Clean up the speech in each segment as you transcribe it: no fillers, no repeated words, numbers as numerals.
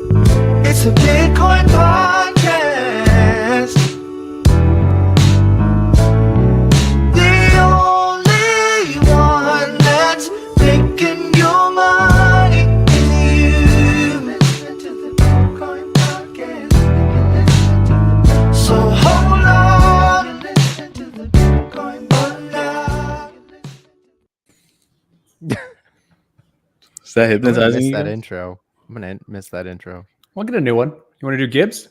It's a Bitcoin podcast. The only one that's making your money is you. Listen to the Bitcoin podcast. So hold on and listen to the Bitcoin podcast. Is that I'm gonna hypnotizing miss you that guys? intro. I'm gonna miss that intro. We'll get a new one. You want to do Gibbs?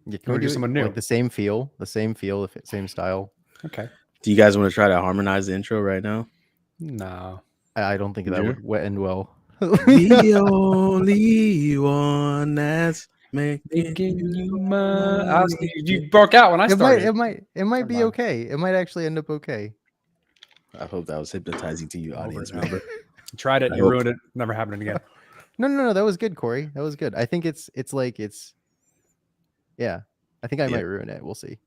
Yeah, Can we do someone new? Like the same feel, same style. Okay. Do you guys want to try to harmonize the intro right now? No. I don't think that Yeah. would end well. The only one that's making You broke out when I It started. might Never be mind. okay. It might actually end up okay. I hope that was hypnotizing to you, Over audience and member. over. You tried it. I You hope. ruined it. Never happening again. No. That was good, Corey. That was good. I think yeah. I think I Yeah. might ruin it. We'll see.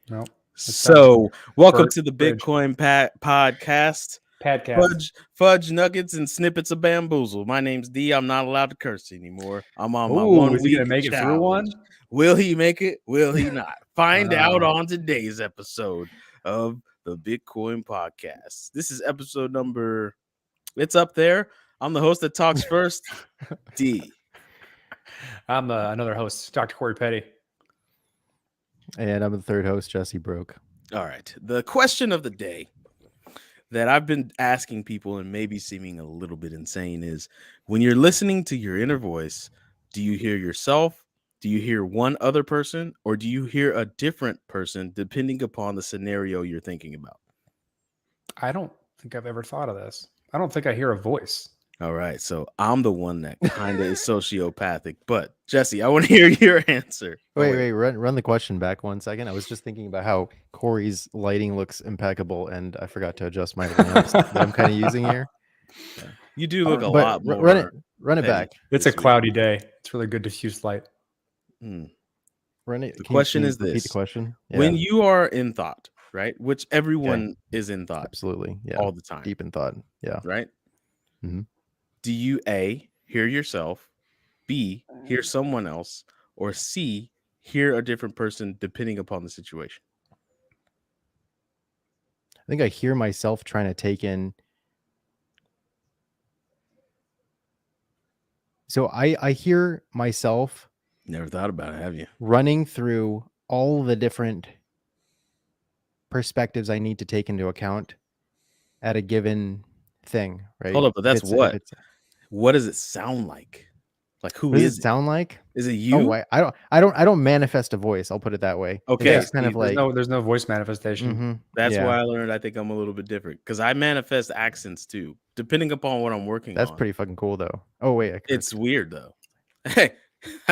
No. So, welcome Bert to the Bridge. Bitcoin podcast. Podcast. Fudge nuggets and snippets of bamboozle. My name's D. I'm not allowed to curse anymore. I'm on my Ooh, 1 is he week gonna make it challenge. through one? Will he make it? Will he not? Find out Wow. on today's episode of the Bitcoin podcast. This is episode number. It's up there. I'm the host that talks first, D. I'm another host, Dr. Corey Petty. And I'm the third host, Jessie Broke. All right. The question of the day that I've been asking people and maybe seeming a little bit insane is, when you're listening to your inner voice, do you hear yourself? Do you hear one other person? Or do you hear a different person depending upon the scenario you're thinking about? I don't think I've ever thought of this. I don't think I hear a voice. All right. So I'm the one that kind of is sociopathic. But Jessie, I want to hear your answer. Wait, run the question back 1 second. I was just thinking about how Corey's lighting looks impeccable, and I forgot to adjust my lamps that I'm kind of using here. You do look a But lot more. run it petty. back. It's a this week. cloudy day. It's really good diffuse light. Hmm. Run it. The Can question you is repeat this. the question. When you are in thought, right? Which everyone is in thought Absolutely, yeah, all the time, deep in thought, yeah. right? Mhm. Do you A, hear yourself, B, hear someone else, or C, hear a different person depending upon the situation? I think I hear myself trying to take in. So I hear myself Never thought about it, have you? running through all the different perspectives I need to take into account at a given thing, right? Hold up, but that's If what? What does it sound like? Like, who What does is it it? sound like? Is it you? Oh, I don't manifest a voice. I'll put it that way. Okay, It's kind of see, like There's no voice manifestation. mhm, That's yeah, why I learned I think I'm a little bit different, because I manifest accents too, depending upon what I'm working that's on. pretty fucking cool though. Oh wait, I It's cursed. weird though. Hey,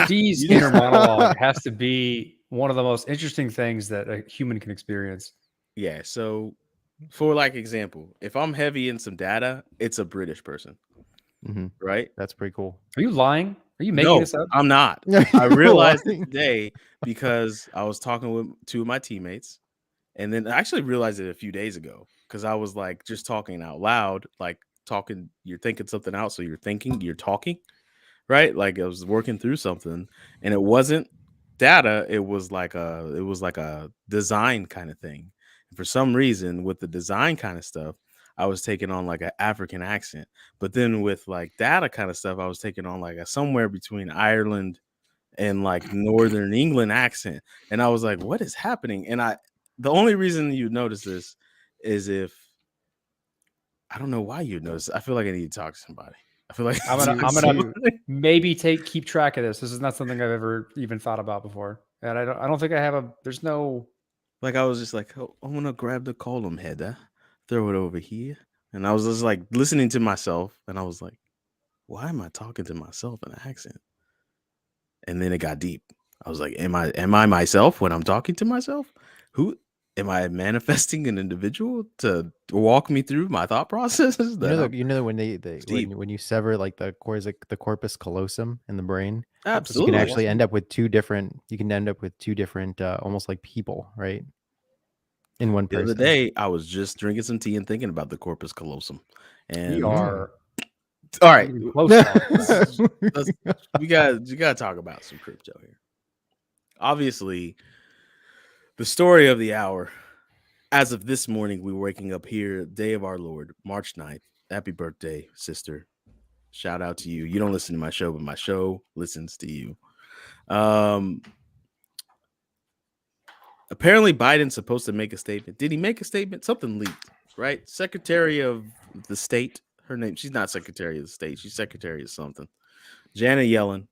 Dee's you just- inner monologue has to be one of the most interesting things that a human can experience. Yeah, so for like example, if I'm heavy in some data, it's a British person, Mhm, right? that's pretty cool. Are you lying? Are you making No, this up? I'm not. I realized it today because I was talking with two of my teammates, and then I actually realized it a few days ago because I was like just talking out loud, like talking, you're thinking something out, so you're thinking, you're talking, right? Like I was working through something, and it wasn't data, it was like a design kind of thing. And for some reason, with the design kind of stuff, I was taking on like an African accent, but then with like data kind of stuff, I was taking on like a somewhere between Ireland and like Northern England accent. And I was like, what is happening? And the only reason you notice this is if I don't know why you notice. I feel like I need to talk to somebody. I feel like I'm gonna maybe keep track of this. This is not something I've ever even thought about before, and I don't think I have a. There's no. like I was just like, oh, I'm gonna grab the column header, throw it over here, and I was just like listening to myself, and I was like, why am I talking to myself in an accent? And then it got deep. I was like, am I myself when I'm talking to myself? Who am I manifesting an individual to walk me through my thought processes? You know when when you sever like the corpus callosum in the brain, Absolutely. you can actually end up with two different. You can end up with two different, almost like people, right? In one The person. other day, I was just drinking some tea and thinking about the corpus callosum, and We are All right, Even close to you got to talk about some crypto here. Obviously, the story of the hour. As of this morning, we were waking up here, day of our Lord, March 9th. Happy birthday, sister. Shout out to you. You don't listen to my show, but my show listens to you. Apparently, Biden's supposed to make a statement. Did he make a statement? Something leaked, right? Secretary of the State. Her name, she's not Secretary of the State. She's Secretary of something. Janet Yellen.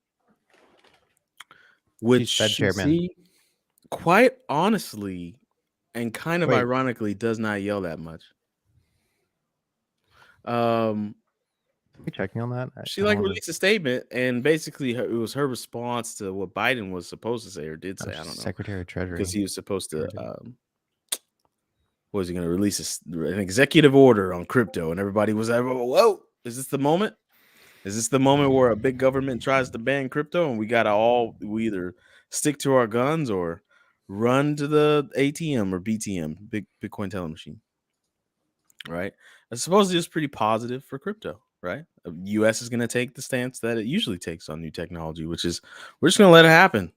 Which, Fed chairman. quite honestly, and kind of Wait. ironically, does not yell that much. Are you checking on that? She released a statement, and basically it was her response to what Biden was supposed to say or did say. I don't know, Secretary of Treasury. because he was supposed to. What was he going to release? An executive order on crypto, and everybody was like, "Whoa, is this the moment? Is this the moment where a big government tries to ban crypto, and we either stick to our guns or run to the ATM or BTM, Bitcoin teller machine?" Right? I suppose it's pretty positive for crypto, right? The U.S. is going to take the stance that it usually takes on new technology, which is we're just going to let it happen.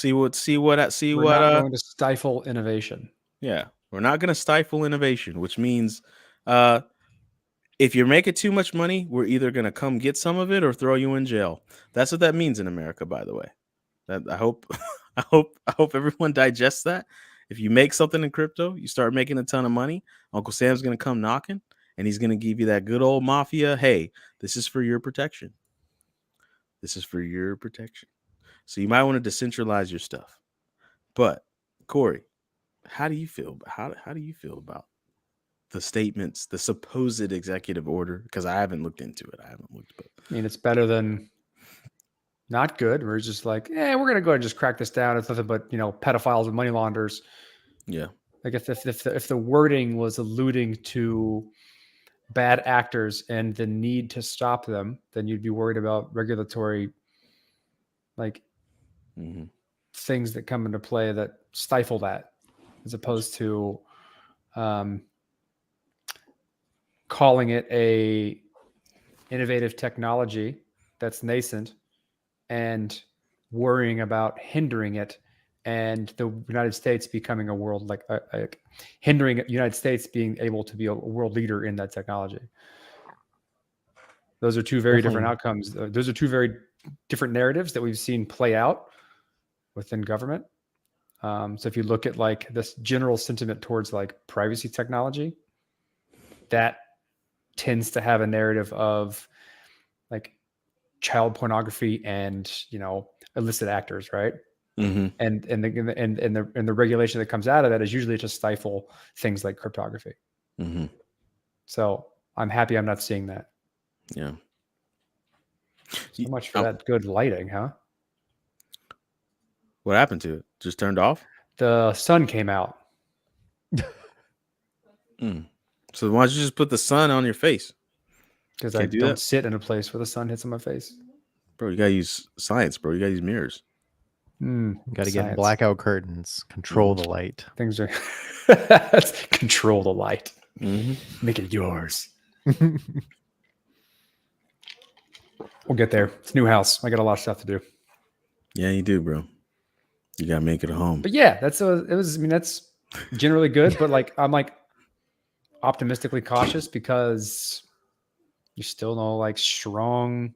We're not going to stifle innovation. Yeah, we're not going to stifle innovation, which means if you're making too much money, we're either going to come get some of it or throw you in jail. That's what that means in America, by the way. I hope everyone digests that. If you make something in crypto, you start making a ton of money, Uncle Sam's going to come knocking, and he's going to give you that good old mafia. Hey, this is for your protection. This is for your protection. So you might want to decentralize your stuff. But Cory, how do you feel? How do you feel about the statements, the supposed executive order? Because I haven't looked into it. I mean, it's better than not good. We're just like, we're gonna go ahead and just crack this down. It's nothing but pedophiles and money launderers. Yeah. Like if the wording was alluding to bad actors and the need to stop them, then you'd be worried about regulatory things that come into play that stifle that, as opposed to calling it a innovative technology that's nascent and worrying about hindering it, and the United States becoming a world hindering the United States being able to be a world leader in that technology. Those are two very different outcomes. Those are two very different narratives that we've seen play out within government. So if you look at this general sentiment towards privacy technology, that tends to have a narrative of child pornography and illicit actors, right? Mm-hmm. And the regulation that comes out of that is usually to stifle things like cryptography. Mm-hmm. So I'm happy I'm not seeing that. Yeah. So much for that good lighting, huh? What happened to it? Just turned off? The sun came out. So why don't you just put the sun on your face? Because I don't sit in a place where the sun hits on my face. Bro, you gotta use science, bro. You gotta use mirrors. Got to get blackout curtains. Control the light. Things are control the light. Make it yours. We'll get there. It's a new house. I got a lot of stuff to do. Yeah, you do, bro. You gotta make it a home. But yeah, that's generally good. But I'm optimistically cautious because you still know strong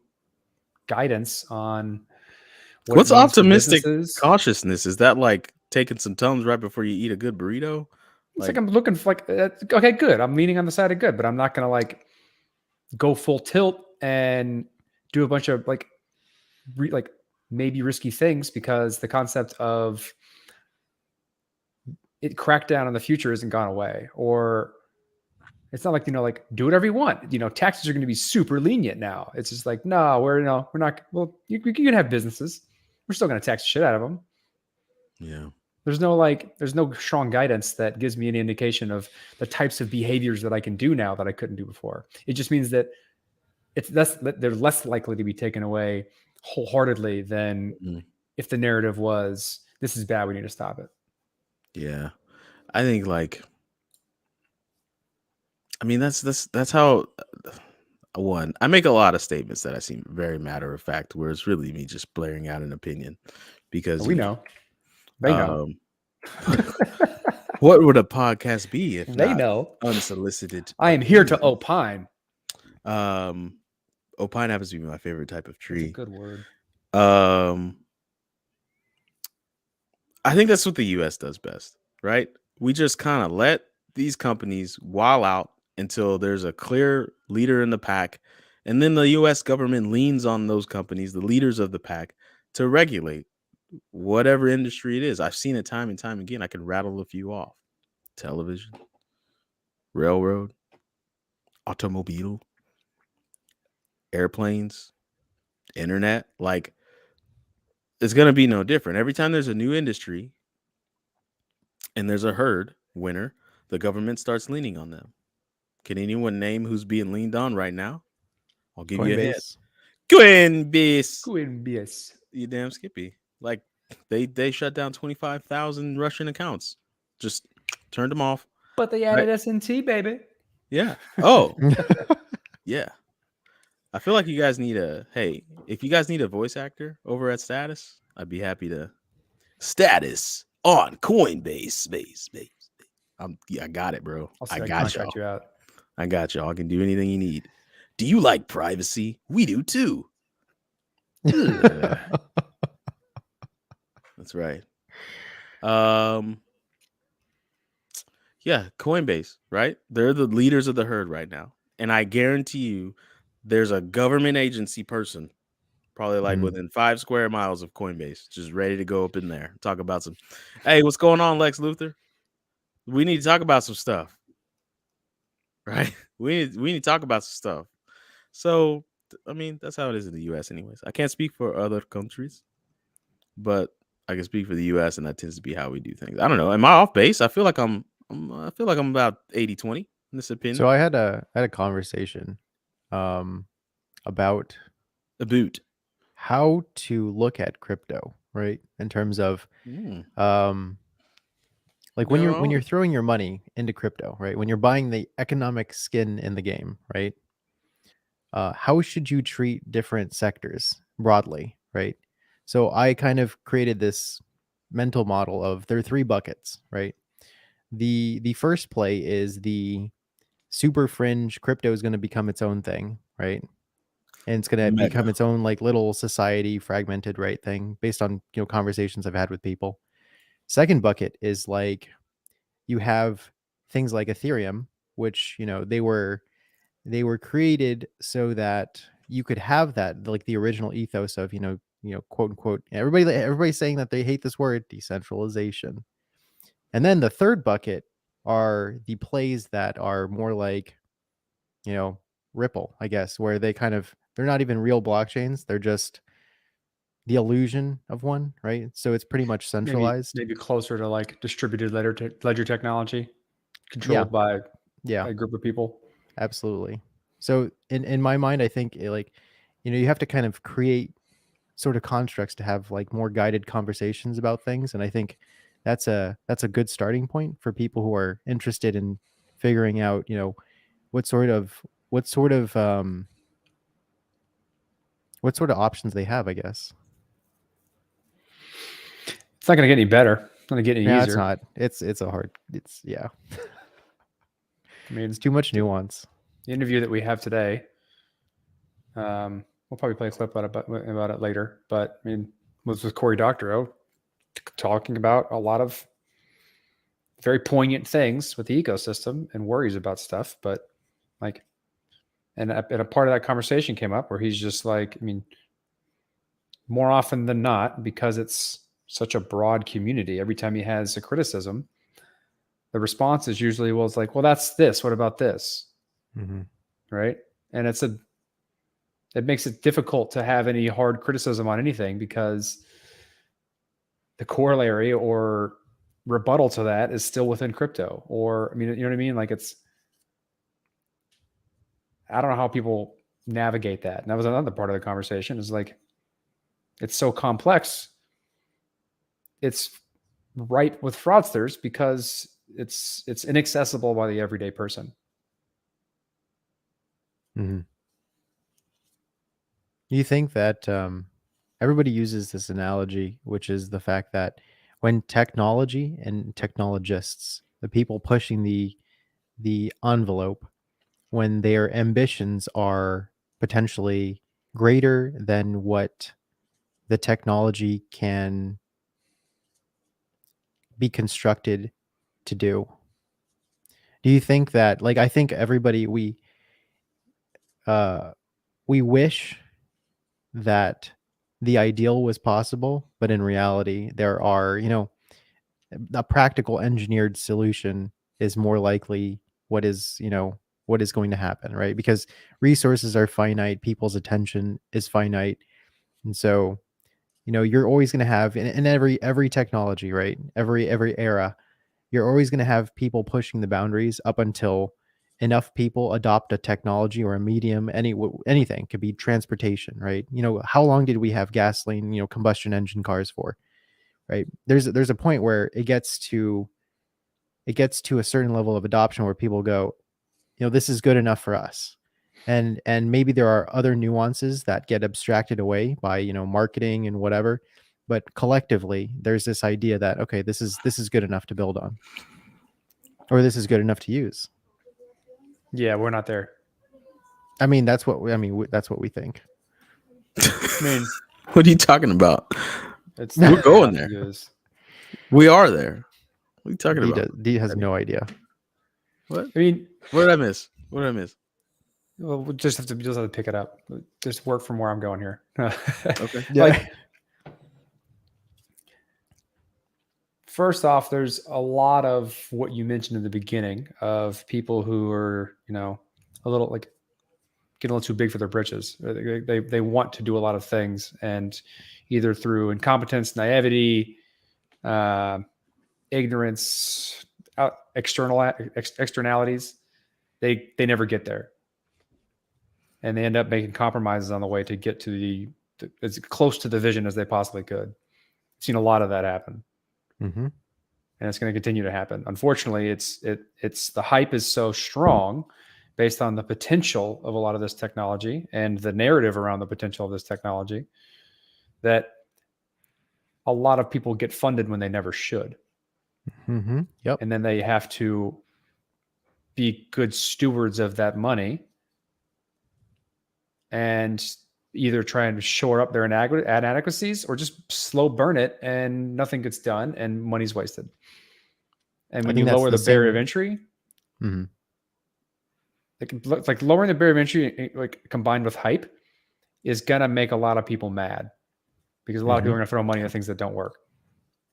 guidance on what's optimistic cautiousness. Is that taking some Tums right before you eat a good burrito? It's I'm looking for okay, good. I'm leaning on the side of good, but I'm not gonna go full tilt and do a bunch of maybe risky things, because the concept of it crackdown on the future isn't gone away. Or it's not do whatever you want. Taxes are going to be super lenient now. It's just no, we're not. Well, you can have businesses. We're still going to tax the shit out of them. Yeah. There's no strong guidance that gives me any indication of the types of behaviors that I can do now that I couldn't do before. It just means that they're less likely to be taken away wholeheartedly than if the narrative was, this is bad, we need to stop it. Yeah. I think that's how one, I make a lot of statements that I seem very matter of fact, where it's really me just blaring out an opinion. Because We know. They know. What would a podcast be if They not know. unsolicited? I am here to opinions? opine. Opine happens to be my favorite type of That's a tree. good word. I think that's what the U.S. does best, right? We just kind of let these companies wall out until there's a clear leader in the pack, and then the U.S. government leans on those companies, the leaders of the pack, to regulate whatever industry it is. I've seen it time and time again. I can rattle a few off: television, railroad, automobile, airplanes, internet. Like, it's going to be no different. Every time there's a new industry and there's a herd winner, the government starts leaning on them. Can anyone name who's being leaned on right now? I'll give you a hint. Coinbase. Coinbase. You damn Skippy. Like, they shut down 25,000 Russian accounts. Just turned them off. But they added S&T, baby. Yeah. Oh. Yeah. I feel like you guys need if you guys need a voice actor over at Status, I'd be happy to. Status on Coinbase. I got it, bro. I got y'all. You out. I got y'all. I can do anything you need. Do you like privacy? We do too. That's right. Yeah, Coinbase, right? They're the leaders of the herd right now. And I guarantee you there's a government agency person, probably like within 5 square miles of Coinbase, just ready to go up in there. Talk about some, hey, what's going on, Lex Luthor? We need to talk about some stuff. Right? We need to talk about some stuff. So, I mean, that's how it is in the US anyways. I can't speak for other countries, but I can speak for the US, and that tends to be how we do things. I don't know. Am I off base? I feel like I'm about 80-20 in this opinion. So I had a conversation about how to look at crypto, right? In terms of like when you're throwing your money into crypto, right? When you're buying the economic skin in the game, right? How should you treat different sectors broadly, right? So I kind of created this mental model of there are 3 buckets, right? The first play is the super fringe crypto is going to become its own thing, right? And it's going to become its own like little society fragmented, right, thing based on, conversations I've had with people. Second bucket is like you have things like Ethereum, which, they were created so that you could have that, like the original ethos of, quote unquote, everybody's saying that they hate this word, decentralization. And then the third bucket are the plays that are more like, Ripple, I guess, where they're not even real blockchains. They're just the illusion of one, right? So it's pretty much centralized. Maybe closer to like distributed ledger technology controlled by a group of people. Absolutely. So in my mind, I think you have to kind of create sort of constructs to have like more guided conversations about things. And I think that's a good starting point for people who are interested in figuring out, what sort of options they have, I guess. It's not going to get any better. It's not going to get any easier. It's not. I mean, it's too much nuance. The interview that we have today, we'll probably play a clip about it later, but I mean, was with Cory Doctorow talking about a lot of very poignant things with the ecosystem and worries about stuff. But like, and a part of that conversation came up where he's just like, I mean, more often than not, because it's such a broad community, every time he has a criticism, the response is usually, well, it's like, well, that's this. What about this? Mm-hmm. Right. And it makes it difficult to have any hard criticism on anything because the corollary or rebuttal to that is still within crypto. Or, I mean, you know what I mean? Like I don't know how people navigate that. And that was another part of the conversation is like, it's so complex. It's ripe with fraudsters because it's inaccessible by the everyday person. Mm-hmm. Do you think that everybody uses this analogy, which is the fact that when technology and technologists, the people pushing the envelope, when their ambitions are potentially greater than what the technology can be constructed to do. Do you think that, like, I think everybody, we wish that the ideal was possible, but in reality there are, a practical engineered solution is more likely what is, what is going to happen, right? Because resources are finite, people's attention is finite. And so, you're always going to have in every technology, right? Every era, you're always going to have people pushing the boundaries up until enough people adopt a technology or a medium, anything. Could be transportation, right? How long did we have gasoline, combustion engine cars for, right? There's a point where it gets to a certain level of adoption where people go, this is good enough for us. And maybe there are other nuances that get abstracted away by, marketing and whatever, but collectively there's this idea that, okay, this is good enough to build on, or this is good enough to use. Yeah, we're not there. I mean, that's what we think. I mean, What are you talking about? it's We're going there. use. We are there. What are you talking about? D has no idea. What? I mean, What did I miss? What did I miss? well, we just have to pick it up. Just work from where I'm going here. Okay. Yeah. Like, first off, there's a lot of what you mentioned in the beginning of people who are, a little like getting a little too big for their britches. They want to do a lot of things, and either through incompetence, naivety, ignorance, externalities, they never get there, and they end up making compromises on the way to get to as close to the vision as they possibly could. I've seen a lot of that happen. Mm-hmm. And it's going to continue to happen. Unfortunately, it's the hype is so strong based on the potential of a lot of this technology and the narrative around the potential of this technology that a lot of people get funded when they never should. Mm-hmm. Yep. And then they have to be good stewards of that money and either try and shore up their inadequacies or just slow burn it, and nothing gets done and money's wasted. And when you lower the barrier of entry, mm-hmm. like lowering the barrier of entry, like combined with hype, is gonna make a lot of people mad, because a lot of people are gonna throw money at things that don't work.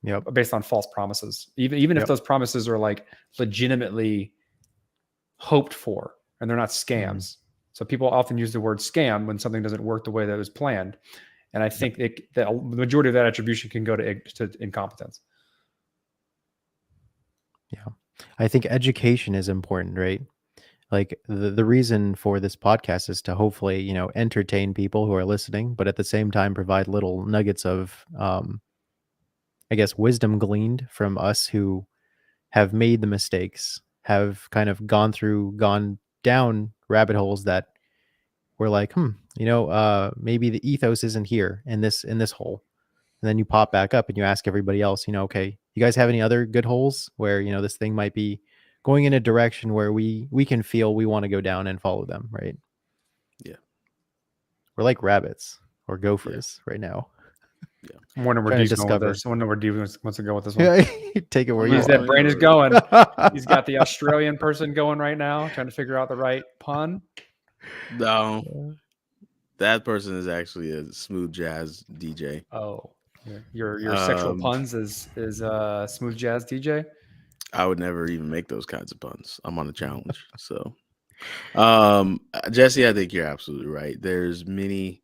Yep. Based on false promises, even if those promises are like legitimately hoped for and they're not scams. Mm-hmm. So people often use the word scam when something doesn't work the way that it was planned. And I think the majority of that attribution can go to incompetence. Yeah. I think education is important, right? Like the reason for this podcast is to hopefully, entertain people who are listening, but at the same time provide little nuggets of, I guess, wisdom gleaned from us who have made the mistakes, have kind of gone down rabbit holes that we're like, maybe the ethos isn't here in this hole. And then you pop back up and you ask everybody else, okay, you guys have any other good holes where, this thing might be going in a direction where we can feel we want to go down and follow them, right? Yeah. We're like rabbits or gophers right now. Yeah. I'm wondering where Dee's going with this. I wonder where Dee wants to go with this one. Take it where you want. That brain is going. He's got the Australian person going right now, trying to figure out the right pun. No. That person is actually a smooth jazz DJ. Oh. Your sexual puns is smooth jazz DJ? I would never even make those kinds of puns. I'm on a challenge. So Jesse, I think you're absolutely right. There's many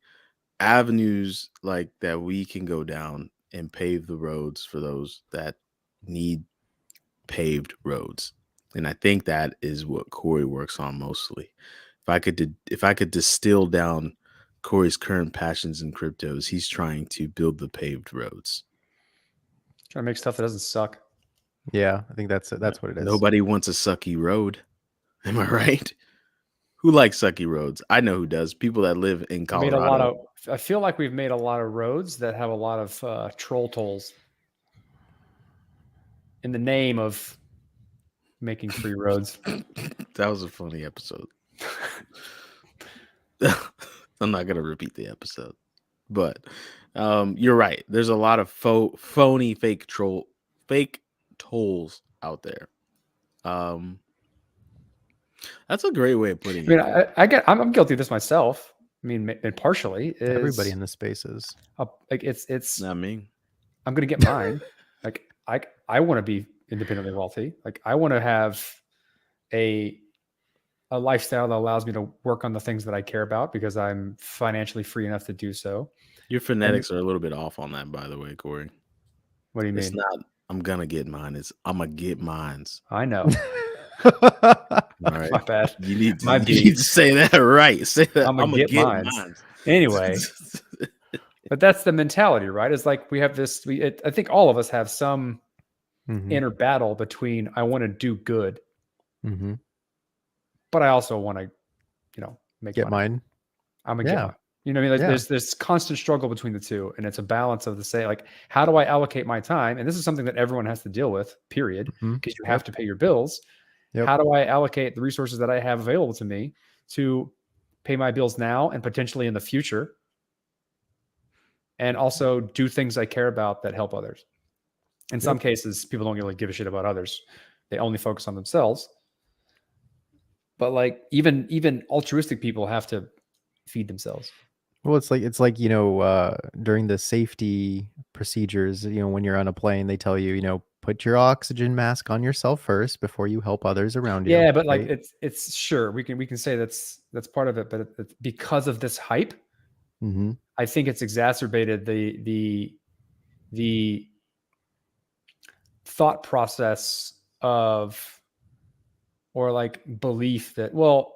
avenues like that we can go down and pave the roads for those that need paved roads. And I think that is what Cory works on mostly. If I could distill down Cory's current passions in cryptos, he's trying to build the paved roads. Trying to make stuff that doesn't suck. Yeah, I think that's what it is. Nobody wants a sucky road. Am I right? Who likes sucky roads? I know who does. People that live in Colorado. I feel like we've made a lot of roads that have a lot of troll tolls in the name of making free roads. That was a funny episode. I'm not gonna repeat the episode, but you're right. There's a lot of phony fake tolls out there. That's a great way of putting I mean, I'm guilty of this myself. I mean, and partially Everybody in the spaces. like it's Not me. I'm gonna get mine. Like I want to be independently wealthy. Like I want to have a lifestyle that allows me to work on the things that I care about because I'm financially free enough to do so. Your phonetics are a little bit off on that, by the way, Corey. What do you mean? It's not. I'm gonna get mine. It's I'm gonna get mines. I know. All right. My bad. You need to say that right. Say that. I'm gonna get mines. Anyway, but that's the mentality, right? It's like we have this. I think all of us have some inner battle between I want to do good, but I also want to, get money. Mine. I'm a get. You know what I mean? Like there's this constant struggle between the two, and it's a balance of like, how do I allocate my time? And this is something that everyone has to deal with, period, because you have to pay your bills. Yep. How do I allocate the resources that I have available to me to pay my bills now and potentially in the future, and also do things I care about that help others? In some cases, people don't really give a shit about others. They only focus on themselves. But like even altruistic people have to feed themselves. Well, it's like during the safety procedures, when you're on a plane, they tell you, put your oxygen mask on yourself first before you help others around you. Yeah, but right? Like it's sure we can say that's part of it, but it's because of this hype, I think it's exacerbated the thought process of, or like belief that, well,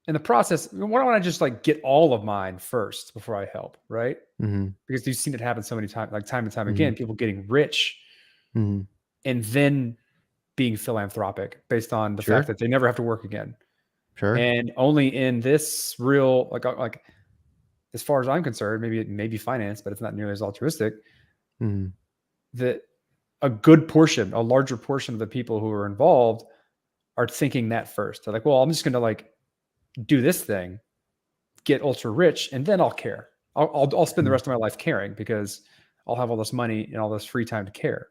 in the process, why don't I just like get all of mine first before I help, right? Because you've seen it happen so many times, like time and time again, people getting rich and then being philanthropic based on the fact that they never have to work again. Sure. And only in this real, like as far as I'm concerned, maybe it may be finance, but it's not nearly as altruistic. That a larger portion of the people who are involved are thinking that first. They're like, well, I'm just going to like do this thing, get ultra rich, and then I'll care. I'll spend the rest of my life caring because I'll have all this money and all this free time to care.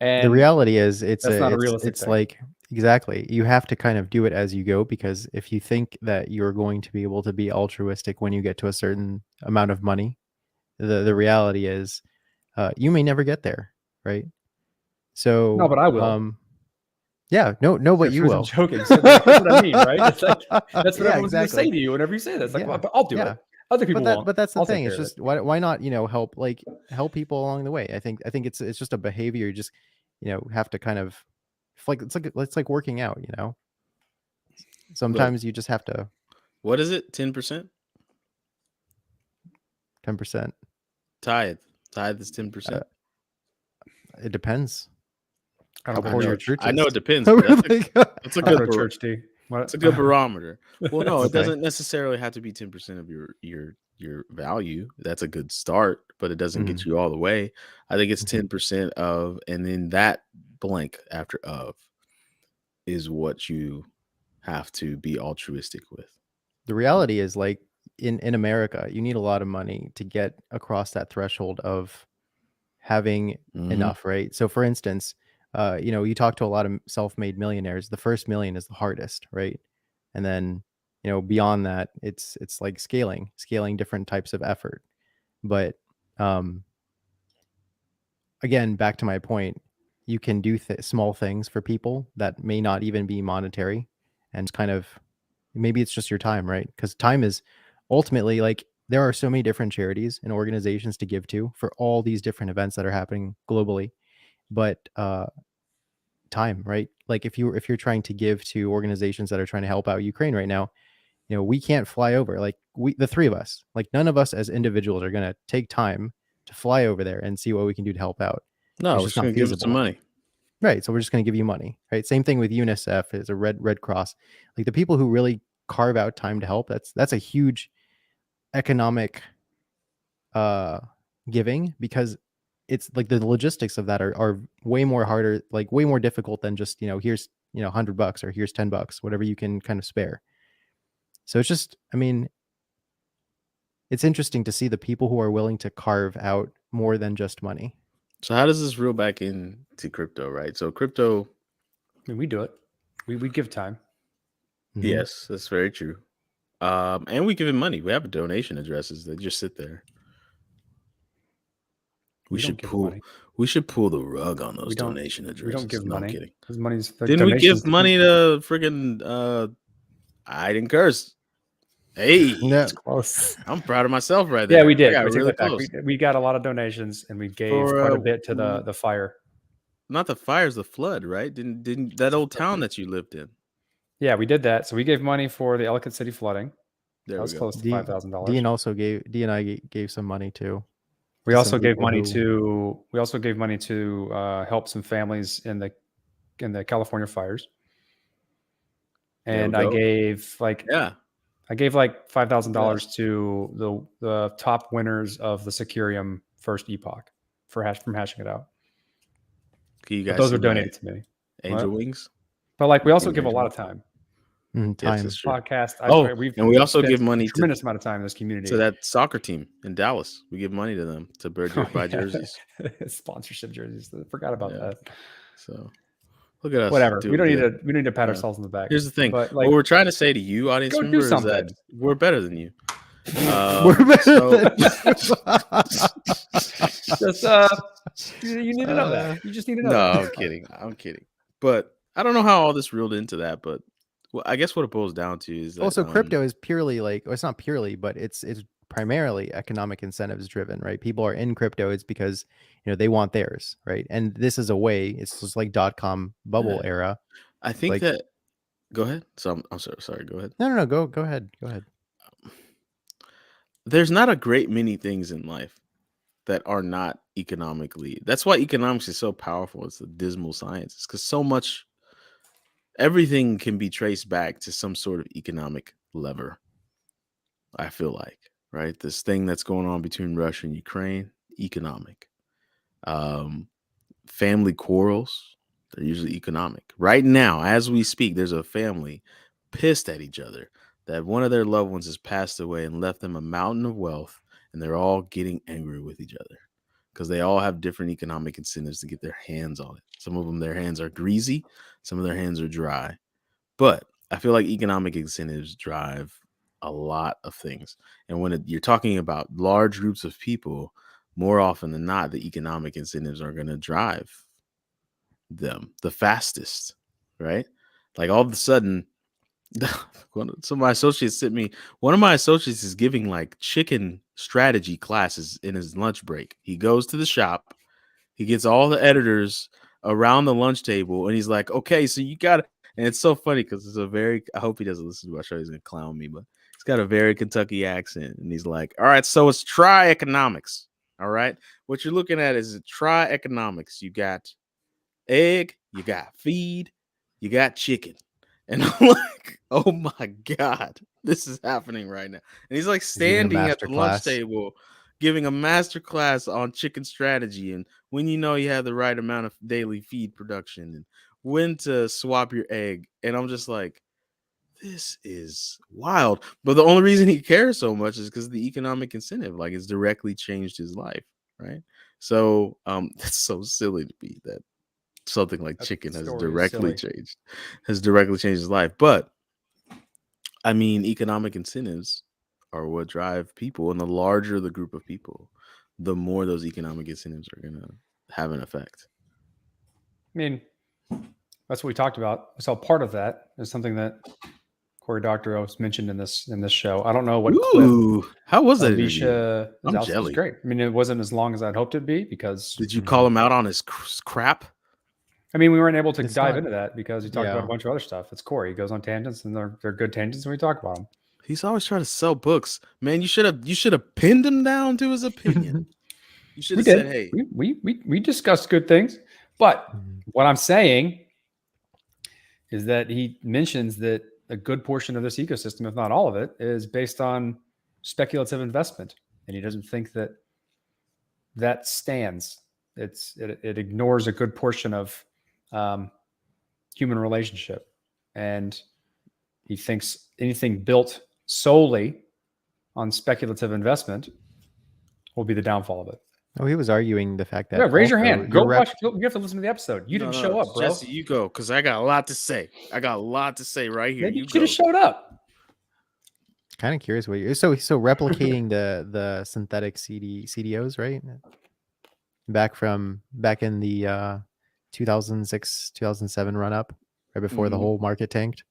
And the reality is it's not a realistic thing. Like, exactly. You have to kind of do it as you go, because if you think that you're going to be able to be altruistic when you get to a certain amount of money, the reality is you may never get there. Right. So no, but I will. Yeah, no, but you will. I'm joking. So that's what I mean, right? It's like that's what everyone's going to say to you whenever you say that. It's like, well, but I'll do it. Other people won't. But that's the thing. It's just why not, help people along the way. I think it's just a behavior you just have to kind of it's like working out. Sometimes you just have to. What is it? 10%. 10%. Tithe is 10%. It depends. I know it depends. That's a good church D. It's a good barometer. Well, no, it doesn't necessarily have to be 10% of your value. That's a good start, but it doesn't get you all the way. I think it's 10% of, and then that blank after of is what you have to be altruistic with. The reality is, like in America, you need a lot of money to get across that threshold of having enough, right? So for instance, you talk to a lot of self-made millionaires. The first million is the hardest, right? And then, beyond that, it's like scaling different types of effort. But again, back to my point, you can do small things for people that may not even be monetary, and kind of maybe it's just your time, right? Because time is ultimately, like, there are so many different charities and organizations to give to for all these different events that are happening globally. But time, right? Like if you're trying to give to organizations that are trying to help out Ukraine right now, we can't fly over. Like the three of us, like none of us as individuals are going to take time to fly over there and see what we can do to help out. No, we're just going to give them some money. Right. So we're just going to give you money, right? Same thing with UNICEF, is a Red Cross. Like the people who really carve out time to help, that's a huge economic giving, because it's like the logistics of that are way more harder, like way more difficult than just, here's, $100 or here's $10, whatever you can kind of spare. So it's just, I mean, it's interesting to see the people who are willing to carve out more than just money. So how does this reel back into crypto, right? So crypto, I mean, we do it. We give time. Mhm. yes, that's very true. And we give him money. We have donation addresses that just sit there. We We don't should give pull. money. We should pull the rug on those We don't- donation addresses. We don't give No, I'm money kidding. because money's. the Didn't we donations give money to friggin' I didn't curse. Hey, Yeah. Close. I'm proud of myself right there. Yeah, we did. I got We take really that back. close. We got a lot of donations, and we gave For, quite a bit to the fire. Not the fires, the flood, right? Didn't that old town that you lived in? Yeah, we did that. So we gave money for the Ellicott City flooding. There That we was go. close to D $5,000. and also gave D and I gave some money too. We to also some gave people money who- to. We also gave money to help some families in the California fires. There we And I go. gave like Yeah. $5,000 to the top winners of the Securium first epoch from hashing it out. Can you But guys those see were my donated to me. angel What? wings? But like we also Can give a you lot of time. Time. Yes, that's true. Podcast. And we also spent give money a tremendous amount of time in this community. to that soccer team in Dallas. We give money to them to buy Yeah. jerseys. Sponsorship jerseys. I forgot about Yeah. that. So look at us. Whatever. We don't doing need good. to. We need to pat Yeah. ourselves on the back. Here's the thing. But like, what we're trying to say to you, audience go do members, is that something. we're better than you. We're better so- than- just you need to know that. You just need to know. No, that. I'm kidding. I'm kidding. But I don't know how all this reeled into that. But well, I guess what it boils down to is that Also, crypto is purely like, well, it's not purely, but it's primarily economic incentives driven, right? People are in crypto, it's because they want theirs, right? And this is a way, it's just like .com bubble Yeah. era. I think like- that. Go ahead. So I'm sorry. Go ahead. No, go ahead. There's not a great many things in life that are not economically. That's why economics is so powerful. It's a dismal science. It's because so much, everything can be traced back to some sort of economic lever. I feel like, right? This thing that's going on between Russia and Ukraine, economic. Family quarrels, they're usually economic. Right now, as we speak, there's a family pissed at each other that one of their loved ones has passed away and left them a mountain of wealth, and they're all getting angry with each other because they all have different economic incentives to get their hands on it. Some of them, their hands are greasy, some of their hands are dry. But I feel like economic incentives drive a lot of things. And when you're talking about large groups of people, more often than not, the economic incentives are going to drive them the fastest, right? Like all of a sudden, some of my associates sent me, one of my associates is giving like chicken strategy classes in his lunch break. He goes to the shop, he gets all the editors around the lunch table, and he's like, okay, so you got to, and it's so funny because it's a very, I hope he doesn't listen to my show, he's going to clown me, but he's got a very Kentucky accent. And he's like, all right, so it's try economics. All right. What you're looking at is try economics. You got egg, you got feed, you got chicken. And I'm like, oh my God, this is happening right now. And he's like standing at the lunch table giving a master class on chicken strategy and when you have the right amount of daily feed production and when to swap your egg. And I'm just like, this is wild. But the only reason he cares so much is because the economic incentive, like it's directly changed his life. Right. So that's so silly to be that something like chicken has directly changed his life. But I mean, economic incentives are what drive people, and the larger the group of people, the more those economic incentives are going to have an effect. I mean, that's what we talked about. So part of that is something that Cory Doctorow has mentioned in this show. I don't know what clip. How was that? Alicia, I'm was jelly. Great. I mean, it wasn't as long as I'd hoped it'd be because. Did you call him out on his crap? I mean, we weren't able to It's dive not- into that because he talked about a bunch of other stuff. It's Cory. He goes on tangents, and they're good tangents, and we talk about them. He's always trying to sell books, man. You should have pinned him down to his opinion. You should have said, "Hey, we discussed good things." But what I'm saying is that he mentions that a good portion of this ecosystem, if not all of it, is based on speculative investment, and he doesn't think that that stands. It ignores a good portion of human relationship, and he thinks anything built solely on speculative investment will be the downfall of it. Oh, he was arguing the fact that. Yeah, raise your also hand. Go your rep- watch. You have to listen to the episode. You didn't show up, bro. Jesse, you go, because I got a lot to say. I got a lot to say right here. Maybe you go. should have showed up. Kind of curious what you're so replicating the synthetic CDOs, right? Back in the 2006 2007 run up, right before the whole market tanked.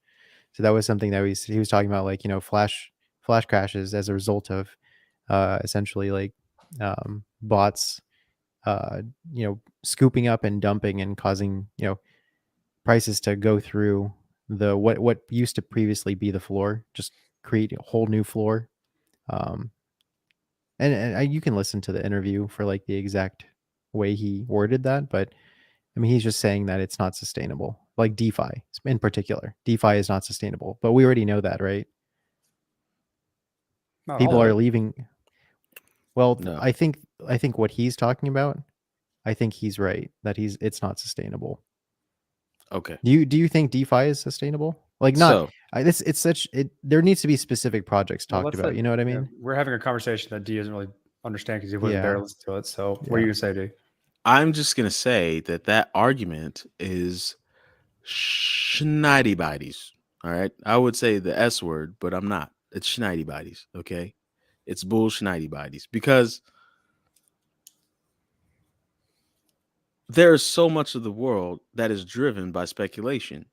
So that was something that he was talking about, like, you know, flash crashes as a result of essentially like bots you know, scooping up and dumping and causing, you know, prices to go through the what used to previously be the floor, just create a whole new floor. And you can listen to the interview for like the exact way he worded that, but I mean, he's just saying that it's not sustainable. Like DeFi in particular, DeFi is not sustainable, but we already know that, right? Not People all of are it. leaving. Well, No. I think what he's talking about, I think he's right that it's not sustainable. Okay. Do you think DeFi is sustainable? Like, not there needs to be specific projects Well, talked let's about. let- You know what I yeah, mean? we're having a conversation that D doesn't really understand because he wasn't Yeah. there to listen to it. So what are you gonna say, D? I'm just gonna say that argument is schneidy bodies. All right. I would say the S word, but I'm not. It's schneidy bodies. Okay. It's bull schneidy bodies, because there's so much of the world that is driven by speculation.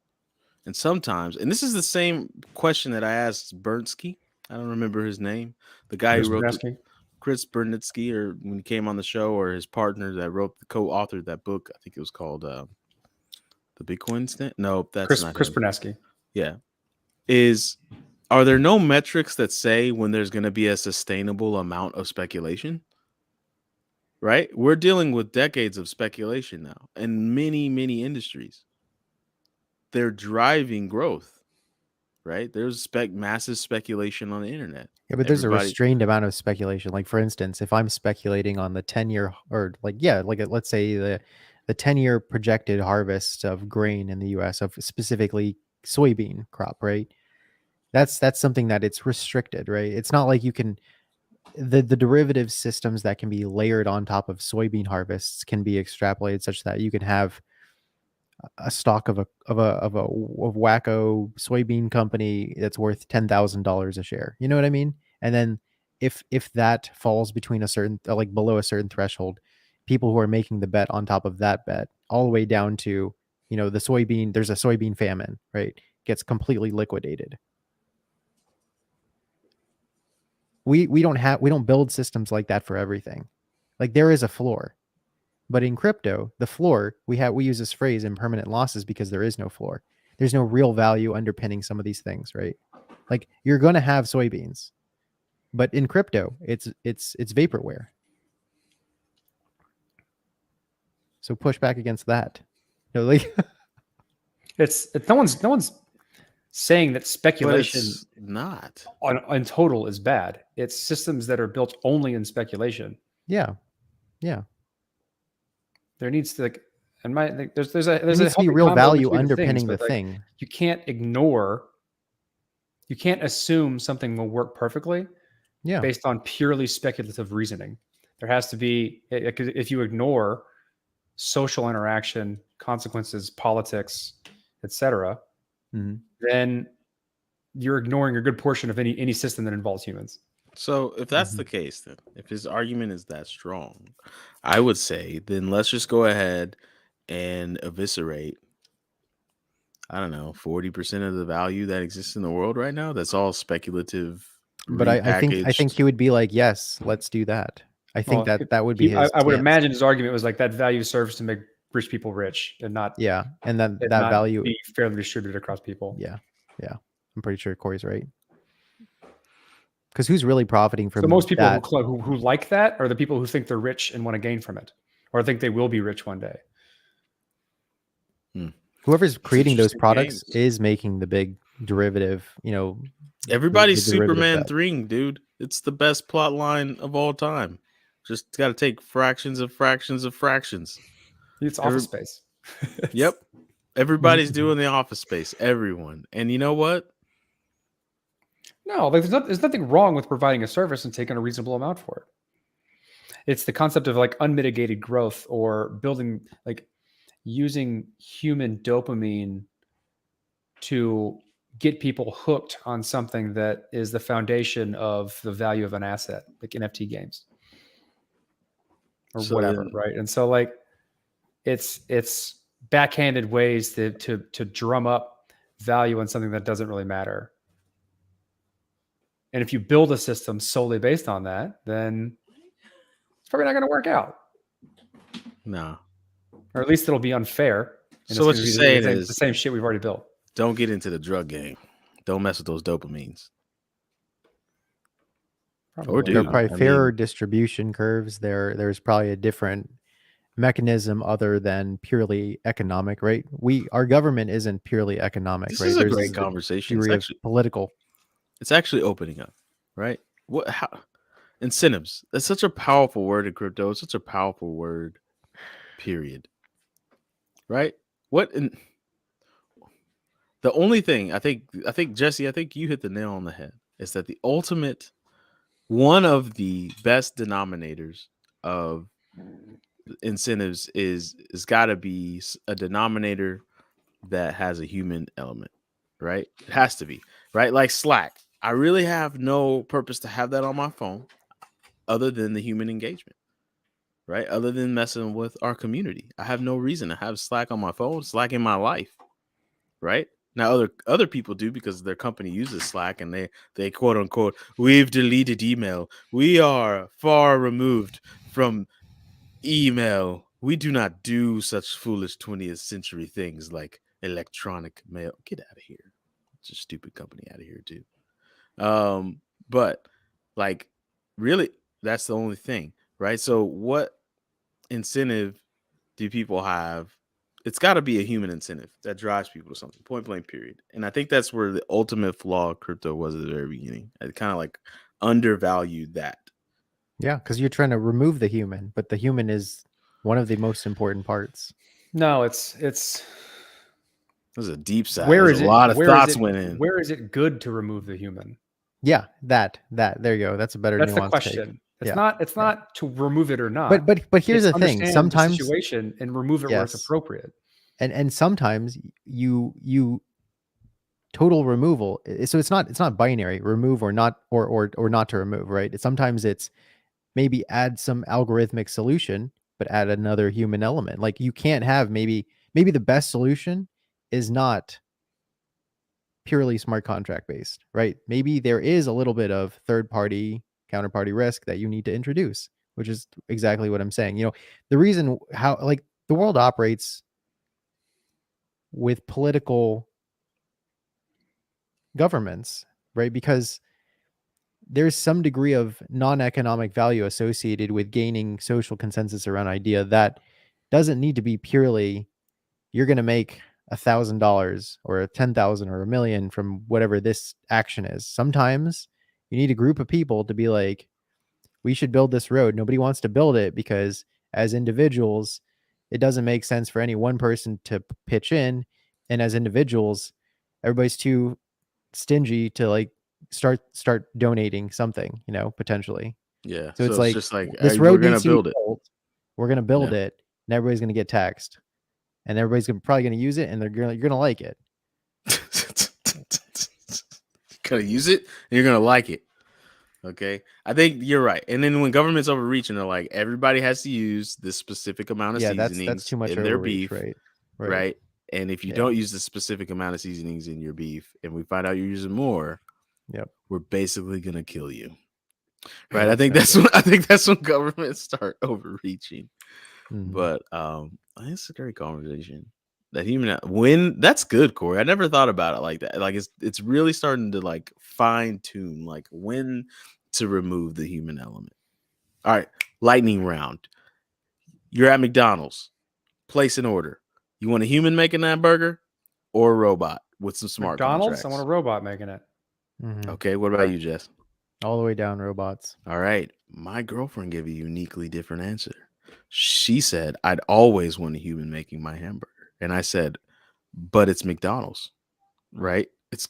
And sometimes, and this is the same question that I asked Bernsky. I don't remember his name. The guy Chris who wrote Bernetsky? Chris Bernetsky, or when he came on the show, or his partner that wrote the co-authored that book. I think it was called The Bitcoin Stand. No, that's not Chris him. Bernetsky. Yeah. Are there no metrics that say when there's going to be a sustainable amount of speculation? Right? We're dealing with decades of speculation now in many, many industries. They're driving growth, right? There's massive speculation on the internet. Yeah, but there's a restrained amount of speculation. Like, for instance, if I'm speculating on the 10-year, or like, yeah, like let's say the 10-year projected harvest of grain in the US, of specifically soybean crop, right? That's something that it's restricted, right? It's not like you can the derivative systems that can be layered on top of soybean harvests can be extrapolated such that you can have a stock of a wacko soybean company that's worth $10,000 a share. You know what I mean? And then if that falls between a certain, like below a certain threshold, people who are making the bet on top of that bet, all the way down to, you know, there's a soybean famine, right? Gets completely liquidated. We don't build systems like that for everything. Like, there is a floor. But in crypto, the floor, we use this phrase, impermanent losses, because there is no floor. There's no real value underpinning some of these things, right? Like, you're going to have soybeans, but in crypto, it's vaporware. So push back against that. No, like It's no one's saying that speculation not on total is bad. It's systems that are built only in speculation. yeah. There needs to, like, and there's There a needs to be healthy real combo value between underpinning the things, but, like, thing. you can't assume something will work perfectly Yeah. based on purely speculative reasoning. There has to be, if you ignore social interaction, consequences, politics, etc., Mhm. then you're ignoring a good portion of any system that involves humans. So if that's the case, then if his argument is that strong, I would say then let's just go ahead and eviscerate, I don't know, 40% of the value that exists in the world right now. That's all speculative. But I think repackaged. he would be like, yes, let's do that. I think Well, that would be his I would stance. imagine his argument was like that value serves to make rich people rich and not Yeah, and that and not value. be fairly distributed across people. Yeah. I'm pretty sure Cory's right. Because who's really profiting from So most people that? who like that are the people who think they're rich and want to gain from it, or think they will be rich one day. Whoever's creating those interesting products games. is making the big derivative, Everybody's the derivative Superman that. 3, dude. It's the best plot line of all time. Just got to take fractions of fractions of fractions. It's Office Space. Yep. Everybody's doing the Office Space. Everyone. And you know what? No, like there's nothing wrong with providing a service and taking a reasonable amount for it. It's the concept of like unmitigated growth or building, like using human dopamine to get people hooked on something that is the foundation of the value of an asset, like NFT games or So whatever, then- right? And so like it's backhanded ways to drum up value on something that doesn't really matter. And if you build a system solely based on that, then it's probably not going to work out, No. or at least it'll be unfair. And So what it's you're gonna be saying the is same shit we've already built. don't get into the drug game. Don't mess with those dopamines. Or There are do. probably I fairer mean- distribution curves. There's probably a different mechanism other than purely economic, right? Our government isn't purely economic, This right? is a There's great the conversation. degree of political. It's actually opening up, right? How incentives? That's such a powerful word in crypto. It's such a powerful word, period. Right? The only thing I think Jessie, I think you hit the nail on the head, is that the ultimate one of the best denominators of incentives is got to be a denominator that has a human element, right? It has to be, right? Like Slack. I really have no purpose to have that on my phone other than the human engagement, right? Other than messing with our community. I have no reason to have Slack on my phone, Slack in my life, right? Now other people do because their company uses Slack and they quote unquote, we've deleted email. We are far removed from email. We do not do such foolish 20th century things like electronic mail. Get out of here. It's a stupid company out of here too. But like really that's the only thing, right? So what incentive do people have? It's got to be a human incentive that drives people to something, point blank, period. And I think that's where the ultimate flaw of crypto was at the very beginning. I kind of like undervalued that. Yeah, because you're trying to remove the human, but the human is one of the most important parts. No, it's This is a deep side. where There's is a it? lot of where thoughts is it, went in. Where is it good to remove the human? Yeah, that there you go. That's a better That's the nuanced question. take. It's Yeah. not. It's not to remove it or not. But here's It's the thing. understand Sometimes the situation and remove it where it's Yes. appropriate. and sometimes you total removal. So it's not binary, remove or not or not to remove, right? Sometimes it's maybe add some algorithmic solution, but add another human element. Like you can't have maybe the best solution is not purely smart contract based, right? Maybe there is a little bit of third party counterparty risk that you need to introduce, which is exactly what I'm saying. The reason how like the world operates with political governments, right? Because there's some degree of non-economic value associated with gaining social consensus around an idea that doesn't need to be purely you're going to make $1,000 or 10,000 or $1 million from whatever this action is. Sometimes you need a group of people to be like, we should build this road. Nobody wants to build it because as individuals, it doesn't make sense for any one person to pitch in. And as individuals, everybody's too stingy to like start donating something, Yeah. potentially. So So it's like just like this we're road gonna needs to be build it. built. We're gonna build Yeah. it, and everybody's gonna get taxed, and everybody's probably gonna use it, and you're gonna like it. Gonna use it and you're gonna like it. Okay, I think you're right. And then when government's overreaching, they're like, everybody has to use this specific amount of Yeah, seasonings that's too much in their overreach, beef, right? right? And if you Yeah. don't use the specific amount of seasonings in your beef, and we find out you're using more, Yep. we're basically gonna kill you, right? I think that's when governments start overreaching. Mhm. But I think it's a great conversation. That human that's good, Corey. I never thought about it like that. Like it's really starting to like fine tune like when to remove the human element. All right, lightning round. You're at McDonald's. Place an order. You want a human making that burger or a robot? with some smart McDonald's, contracts. I want a robot making it. Mhm. Okay, what about you, Jess? All the way down, robots. All right, my girlfriend gave a uniquely different answer. She said, "I'd always want a human making my hamburger," and I said, "But it's McDonald's, right? It's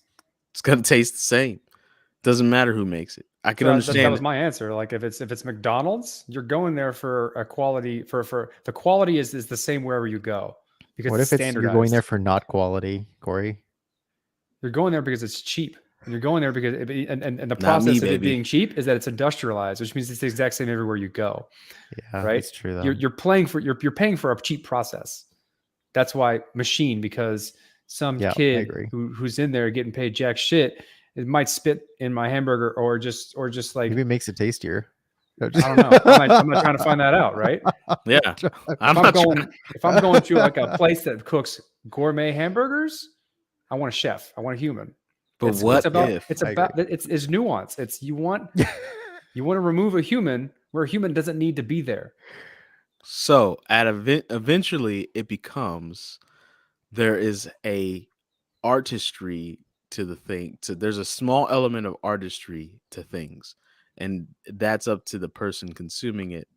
gonna taste the same. Doesn't matter who makes it. I can So that understand." was my answer. Like if it's McDonald's, you're going there for a quality for the quality is the same wherever you go because What it's if it's you're going there standardized. for not quality, Corey? You're going there because it's cheap. And you're going there because and the Not process me, of it baby. being cheap is that it's industrialized, which means it's the exact same everywhere you go. Yeah, Right? that's true though. You're paying for a cheap process. That's why machine, because some Yeah, I kid agree. who's in there getting paid jack shit, it might spit in my hamburger or just like Maybe it makes it tastier. I don't know. I'm not trying to find that out, right? Yeah, I'm not If I'm going to like a place that cooks gourmet hamburgers, I want a chef. I want a human. But what if? I agree. It's nuance. It's you want to remove a human where a human doesn't need to be there. So eventually it becomes there is a artistry to the thing. There's a small element of artistry to things, and that's up to the person consuming it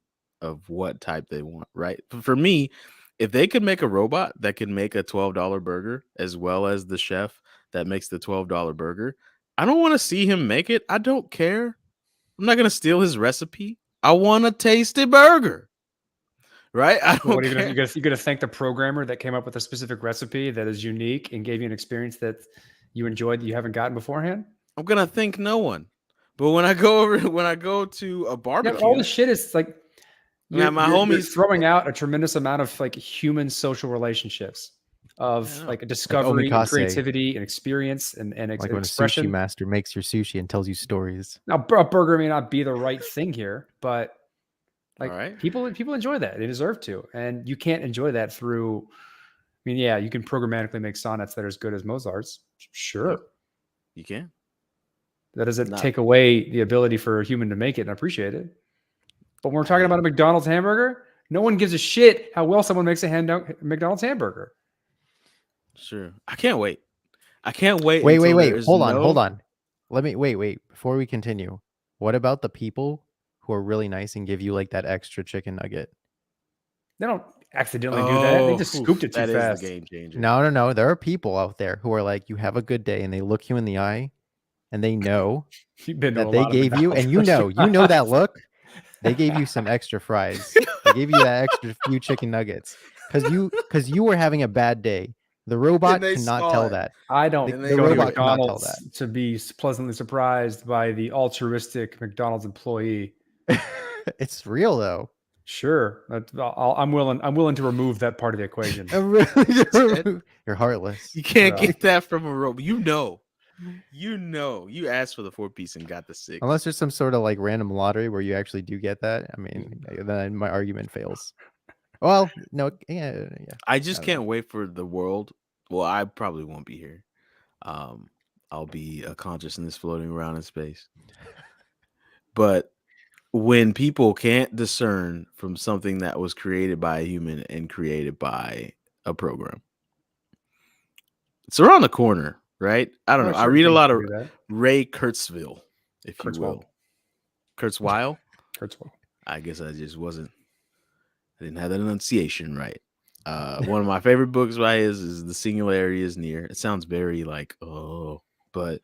of what type they want, right? For me, if they could make a robot that could make a $12 burger as well as the chef that makes the $12 burger, I don't want to see him make it. I don't care. I'm not gonna steal his recipe. I want a tasty burger. Right? I don't What are you care. gonna you gonna thank the programmer that came up with a specific recipe that is unique and gave you an experience that you enjoyed that you haven't gotten beforehand? I'm gonna thank no one. But when I go to a Yeah, barbecue, all the shit is like Yeah, my you're homies- throwing out a tremendous amount of like human social relationships of know. like a discovery and omakase. creativity and experience and Like when a expression. sushi master makes your sushi and tells you stories. Now, a burger may not be the right thing here, but like All right. people enjoy that. They deserve to, and you can't enjoy that through. I mean, yeah, you can programmatically make sonnets that are as good as Mozart's. Sure, Yep. You can. that doesn't Not- take away the ability for a human to make it and appreciate it. But when we're talking about a McDonald's hamburger, no one gives a shit how well someone makes a McDonald's hamburger. Sure. I can't wait. I can't wait. Wait. until there is Hold on. no- Let me wait. Before we continue, what about the people who are really nice and give you like that extra chicken nugget? They don't accidentally do that. They Oh, just oof, scooped it too that is fast. the game changer. No. There are people out there who are like, you have a good day, and they look you in the eye, and they know You've been to a that they lot of gave you, and McDonald's you know that restaurants. look. They gave you some extra fries. They gave you that extra few chicken nuggets because you were having a bad day. The robot they cannot saw tell it. that. I don't And go they to robot cannot tell McDonald's to be pleasantly surprised by the altruistic McDonald's employee. It's real though. Sure, I'm willing to remove that part of the equation. You're heartless. You can't Yeah. get that from a robot. You asked for the 4-piece and got the 6. Unless there's some sort of like random lottery where you actually do get that. I mean, then my argument fails. Well, no, yeah. I just I don't can't wait for the world. Well, I probably won't be here. I'll be a consciousness floating around in space. But when people can't discern from something that was created by a human and created by a program, it's around the corner, right? I don't know. I read a lot of Ray Kurzweil, if you will. Kurzweil? Kurzweil. I guess I just wasn't. I didn't have that enunciation right. One of my favorite books by his is The Singularity is Near. It sounds very like, oh, but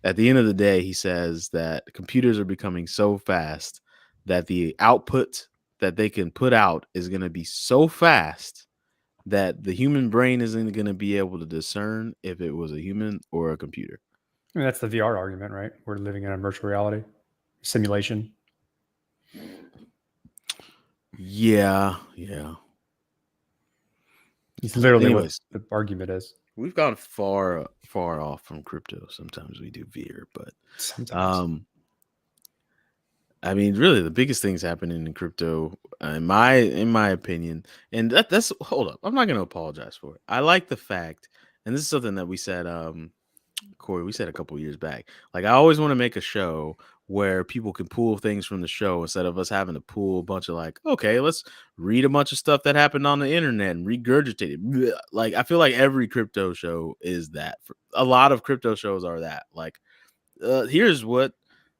at the end of the day, he says that computers are becoming so fast that the output that they can put out is going to be so fast that the human brain isn't going to be able to discern if it was a human or a computer. I mean, that's the VR argument, right? We're living in a virtual reality simulation. Yeah. It's literally Anyways. what the argument is. We've gone far off from crypto. Sometimes we do veer, but Sometimes. I mean, really, the biggest things happening in crypto, in my opinion, and that's hold up. I'm not going to apologize for it. I like the fact, and this is something that we said, Corey, we said a couple years back. Like, I always want to make a show where people can pull things from the show instead of us having to pull a bunch of like, okay, let's read a bunch of stuff that happened on the internet and regurgitate it. Blech. Like, I feel like every crypto show is that. A lot of crypto shows are that. Like, here's what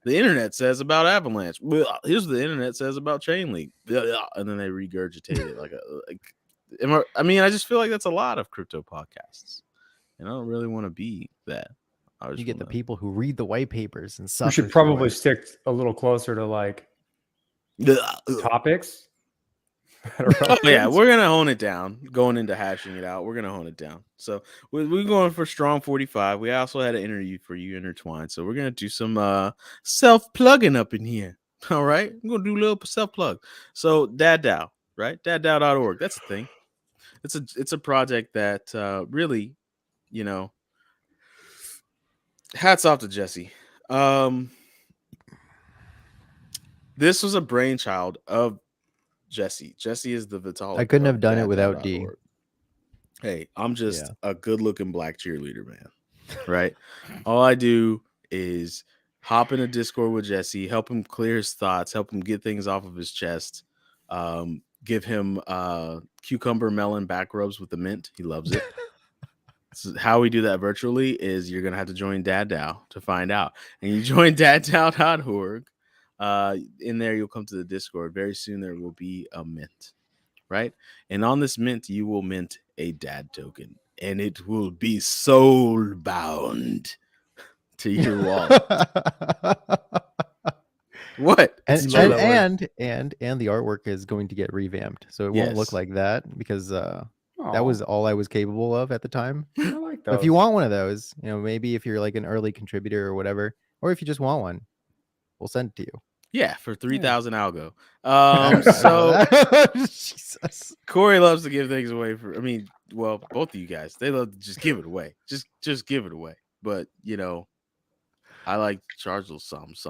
the internet says about Avalanche. Blech. Here's what the internet says about Chainlink. Blech. And then they regurgitate it. I mean, I just feel like that's a lot of crypto podcasts. And I don't really want to be that. You get the people who read the white papers and suffer. We should probably stick a little closer to like topics. Oh, yeah, we're gonna hone it down. Going into hashing it out, we're gonna hone it down. So we're going for strong 45. We also had an interview for you intertwined. So we're gonna do some self-plugging up in here. All right, I'm gonna do a little self-plug. So Daddow, right? Daddow.org. That's the thing. It's a project that really, you know, hats off to Jessie. This was a brainchild of Jessie. Jessie is the Vitalik. I couldn't have done it without D. Hey, I'm just a good-looking black cheerleader, man. Right? All I do is hop in a Discord with Jessie, help him clear his thoughts, help him get things off of his chest, give him cucumber melon back rubs with the mint. He loves it. So how we do that virtually is you're gonna have to join Daddow to find out, and you join daddow.org. In there, you'll come to the Discord. Very soon, there will be a mint, right? And on this mint, you will mint a dad token, and it will be soul bound to your wallet. What? And the artwork is going to get revamped, so it won't look Yes. like that because that was all I was capable of at the time. I like But if you want one of those, you know, maybe if you're like an early contributor or whatever, or if you just want one, we'll send it to you. Yeah, for 3,000 algo. So Jesus. Cory loves to give things away both of you guys. They love to just give it away. Just give it away. But, you know, I like to charge those sometimes.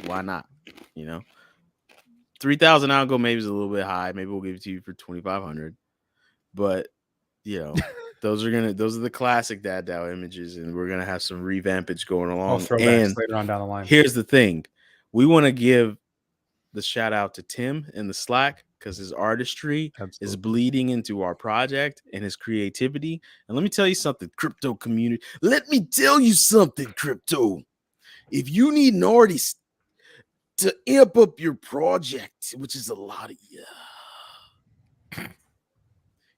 Why not? You know? 3,000 algo maybe is a little bit high. Maybe we'll give it to you for 2,500. But, you know, those are the classic Daddow images, and we're gonna have some revampage going along. Throwbacks later on down the line. Here's the thing. We want to give the shout out to Tim in the Slack because his artistry is bleeding into our project and his creativity. And let me tell you something, crypto community. Let me tell you something, crypto. If you need an artist to amp up your project, which is a lot of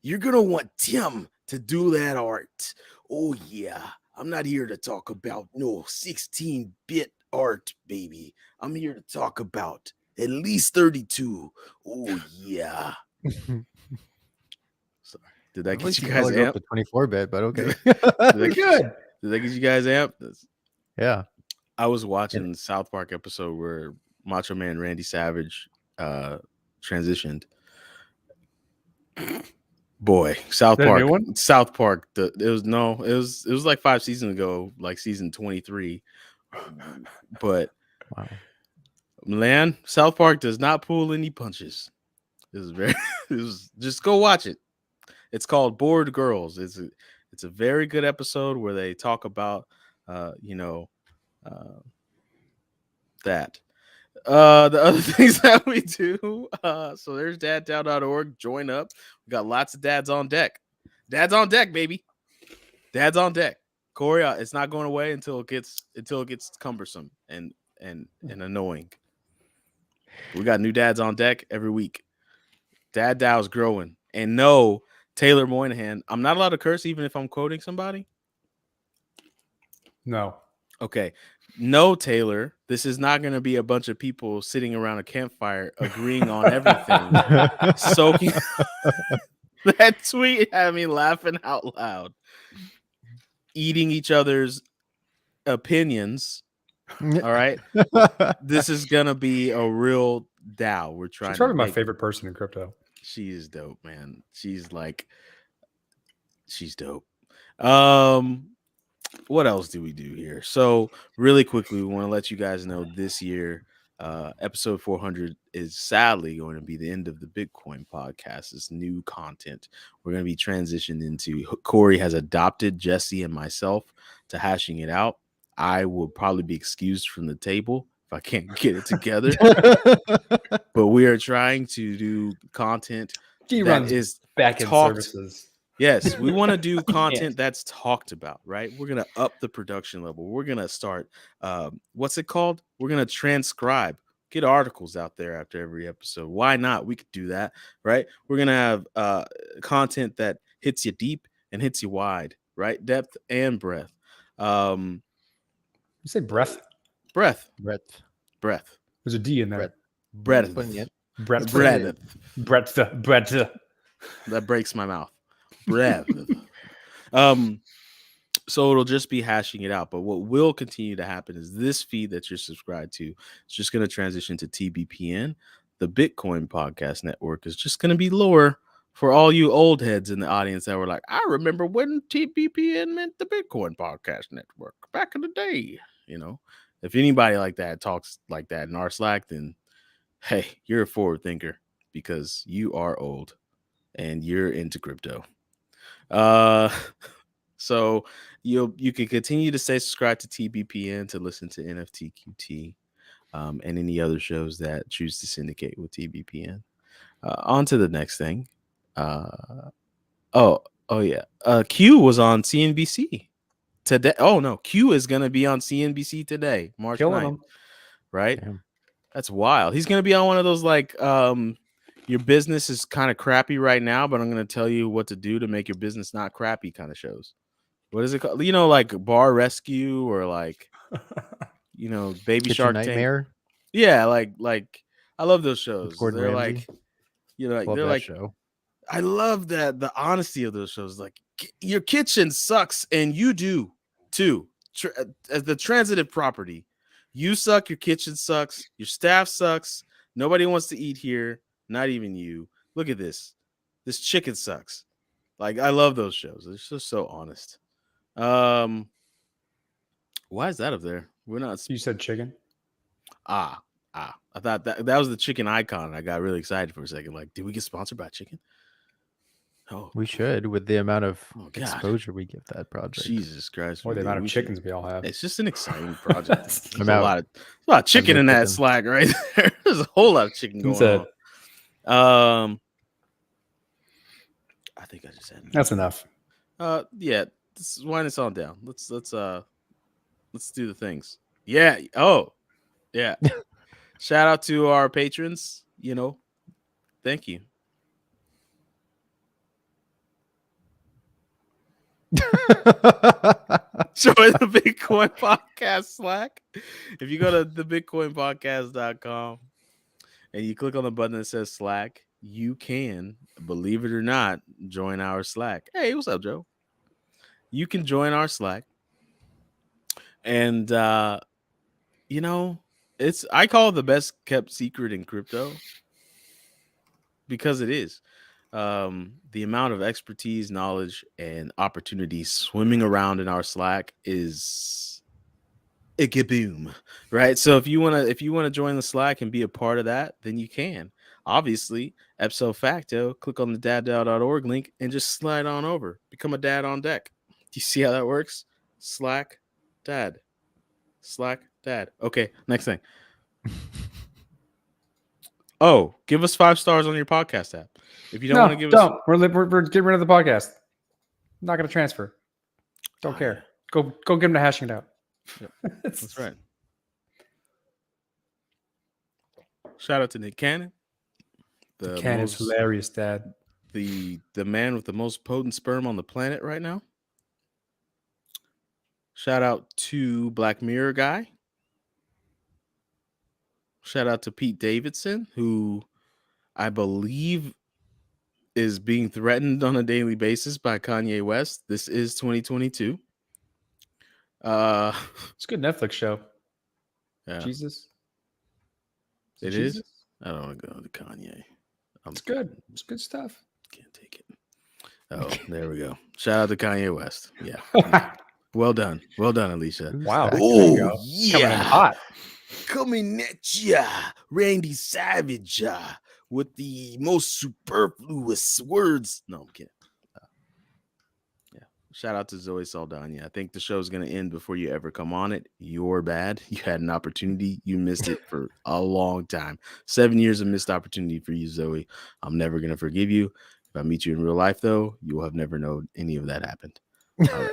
you're gonna want Tim to do that art. Oh yeah, I'm not here to talk about no 16-bit art, baby. I'm here to talk about at least 32. Oh yeah. Sorry. Did that get you guys amped? To 24-bit, but okay. Did that get you guys amped? Yeah. I was watching the South Park episode where Macho Man Randy Savage transitioned. Boy, South Park. It was like 5 seasons ago, like season 23. But wow, man, South Park does not pull any punches. Just go watch it. It's called Bored Girls. It's a very good episode where they talk about that. The other things that we do, so there's daddow.org. Join up. We got lots of dads on deck. Dads on deck, baby. Dads on deck. Cory, it's not going away until it gets cumbersome and annoying. We got new dads on deck every week. Daddow's growing. And no, Taylor Moynihan, I'm not allowed to curse even if I'm quoting somebody. No. Okay. No, Taylor, this is not going to be a bunch of people sitting around a campfire agreeing on everything. Soaking. That tweet had me laughing out loud. Eating each other's opinions. All right. This is going to be a real Dow. She's probably my favorite person in crypto. She is dope, man. She's dope. What else do we do here? So really quickly, we want to let you guys know this year, episode 400 is sadly going to be the end of the Bitcoin podcast. It's new content. We're going to be transitioned into. Cory has adopted Jessie and myself to hashing it out. I will probably be excused from the table if I can't get it together. But we are trying to do content He that runs is back-end talked. services. Yes, we want to do can't. content that's talked about, right? We're gonna up the production level. We're gonna start. What's it called? We're gonna transcribe. Get articles out there after every episode. Why not? We could do that, right? We're gonna have content that hits you deep and hits you wide, right? Depth and breadth. You say breath? Breadth. Breadth. There's a D in there. Breadth. Putting it. Breadth. Breadth. Breadth. That breaks my mouth. Breadth. So it'll just be hashing it out. But what will continue to happen is this feed that you're subscribed to is just going to transition to TBPN. The Bitcoin Podcast Network is just going to be lower for all you old heads in the audience that were like, I remember when TBPN meant the Bitcoin Podcast Network back in the day. You know, if anybody like that talks like that in our Slack, then hey, you're a forward thinker because you are old and you're into crypto. So you can continue to stay subscribed to TBPN to listen to NFTQT and any other shows that choose to syndicate with TBPN. On to the next thing. Oh yeah. Q was on CNBC today. Oh no, Q is gonna be on CNBC today, March Killing 9th. them. Right? Damn. That's wild. He's gonna be on one of those like your business is kind of crappy right now, but I'm gonna tell you what to do to make your business not crappy kind of shows. What is it called? You know, like Bar Rescue or like, you know, Baby Kitchen Shark Tank. Nightmare. Yeah, like I love those shows. Gordon They're Ramsay. like, you know, like, Love they're that like, show. I love that the honesty of those shows. Like, your kitchen sucks, and you do too. As the transitive property, you suck. Your kitchen sucks. Your staff sucks. Nobody wants to eat here. Not even you. Look at this. This chicken sucks. Like, I love those shows. They're just so honest. Why is that up there? We're not. You said chicken. I thought that was the chicken icon. I got really excited for a second. Like, did we get sponsored by chicken? Oh, We should, with the amount of God. exposure we give that project. Jesus Christ! Or the we amount do. of We chickens should- we all have. It's just an exciting project. There's I'm a out. lot of chicken no in that chicken. Slack right there. There's a whole lot of chicken That's going on. I think I just had enough. That's enough. Yeah. This is winding this on down. Let's do the things. Yeah. Oh, yeah. Shout out to our patrons. You know, thank you. Join the Bitcoin Podcast Slack. If you go to thebitcoinpodcast.com and you click on the button that says Slack, you can, believe it or not, join our Slack. Hey, what's up, Joe? You can join our Slack. And you know, I call it the best kept secret in crypto because it is. The amount of expertise, knowledge, and opportunities swimming around in our Slack is a kaboom, right? So if you wanna join the Slack and be a part of that, then you can. Obviously, ipso facto, click on the daddow.org link and just slide on over. Become a dad on deck. Do you see how that works? Slack dad. Okay, next thing. Oh, give us 5 stars on your podcast app. If you don't want to give us, We're getting rid of the podcast. I'm not going to transfer. Don't care. Go give them to hashing it out. Yep. That's right. Shout out to Nick Cannon. Cannon's hilarious, Dad. The man with the most potent sperm on the planet right now. Shout out to Black Mirror Guy. Shout out to Pete Davidson, who I believe is being threatened on a daily basis by Kanye West. This is 2022. It's a good Netflix show. Yeah, Jesus. it Jesus? is. I don't want to go to Kanye. It's good. It's good stuff. Can't take it. Oh, there we go. Shout out to Kanye West. Yeah. Well done, Alicia. Wow. Back. Oh, There you go. Coming in yeah. hot. Coming at ya, Randy Savage, with the most superfluous words. No, I'm kidding. Yeah, Shout out to Zoe Saldana. I think the show's gonna end before you ever come on it. You're bad. You had an opportunity. You missed it for a long time. 7 years of missed opportunity for you, Zoe. I'm never gonna forgive you. If I meet you in real life, though, you will have never known any of that happened. All right.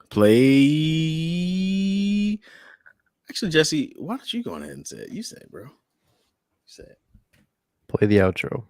Play. Actually, Jesse, why don't you go ahead and say it? You say it, bro. You say it. Play the outro.